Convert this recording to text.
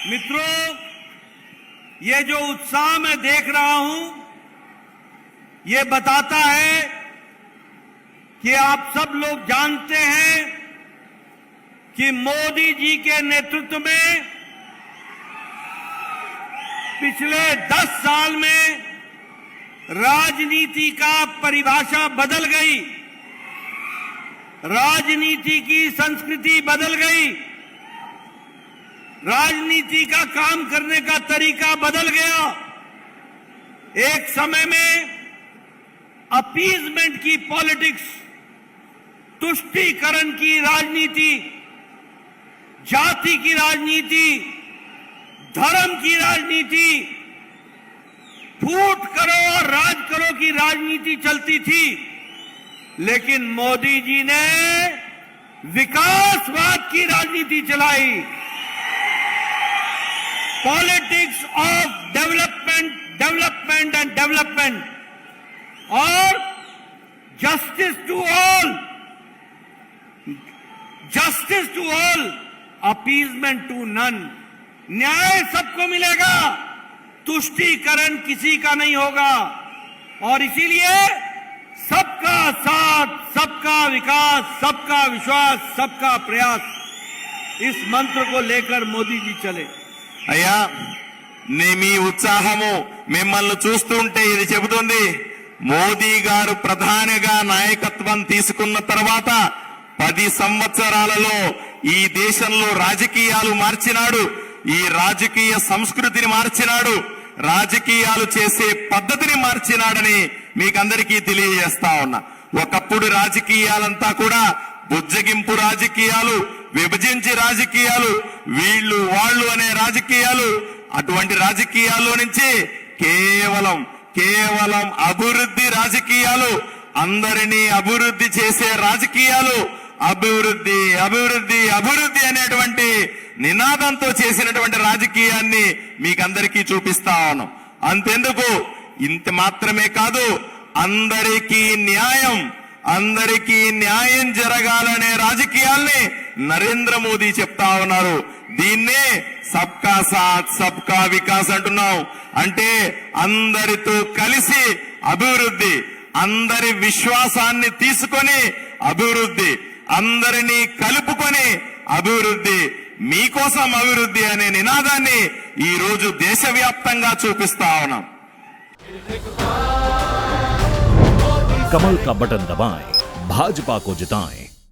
मित्रों, ये जो उत्साह मैं देख रहा हूं, ये बताता है कि आप सब लोग जानते हैं कि मोदी जी के नेतृत्व में पिछले 10 साल में राजनीति का परिभाषा बदल गई, राजनीति की संस्कृति बदल गई, राजनीति का काम करने का तरीका बदल गया। एक समय में अपीजमेंट की पॉलिटिक्स, तुष्टीकरण की राजनीति, जाति की राजनीति, धर्म की राजनीति, फूट करो और राज करो की राजनीति चलती थी। लेकिन मोदी जी ने विकासवाद की राजनीति चलाई। Politics of development, development and development, और justice to all, justice to all, appeasement to none. न्याय सबको मिलेगा, तुष्टीकरण किसी का नहीं होगा। और इसीलिए सबका साथ, सबका विकास, सबका विश्वास, सबका प्रयास, इस मंत्र को लेकर मोदी जी चले। అయ్యా మీ ఉత్సాహము మిమ్మల్ని చూస్తుంటే ఇది చెబుతుంది, మోదీ గారు ప్రధానిగా నాయకత్వం తీసుకున్న తర్వాత 10 సంవత్సరాలలో ఈ దేశంలో రాజకీయాలు మార్చినాడు, ఈ రాజకీయ సంస్కృతిని మార్చినాడు, రాజకీయాలు చేసే పద్ధతిని మార్చినాడని మీకందరికీ తెలియజేస్తా ఉన్నా. ఒకప్పుడు రాజకీయాలంతా కూడా బుజ్జగింపు రాజకీయాలు, విభజించి రాజకీయాలు, వీళ్ళు వాళ్ళు అనే రాజకీయాలు, అటువంటి రాజకీయాల్లో నుంచి కేవలం అభివృద్ధి రాజకీయాలు, అందరినీ అభివృద్ధి చేసే రాజకీయాలు, అభివృద్ధి అభివృద్ధి అభివృద్ధి అనేటువంటి నినాదంతో చేసినటువంటి రాజకీయాన్ని మీకందరికీ చూపిస్తా ఉన్నాం. అంతెందుకు, ఇంత మాత్రమే కాదు, అందరికీ న్యాయం జరగాలనే రాజకీయాల్ని నరేంద్ర మోదీ చెప్తా ఉన్నారు. దీన్నే సబ్కా సాత్ సబ్కా వికాస్ అంటున్నాం. అంటే అందరితో కలిసి అభివృద్ధి, అందరి విశ్వాసాన్ని తీసుకొని అభివృద్ధి, అందరినీ కలుపుకొని అభివృద్ధి, మీకోసం అభివృద్ధి అనే నినాదాన్ని ఈ రోజు దేశవ్యాప్తంగా చూపిస్తా ఉన్నాం. कमल का बटन दबाएं, भाजपा को जिताएं।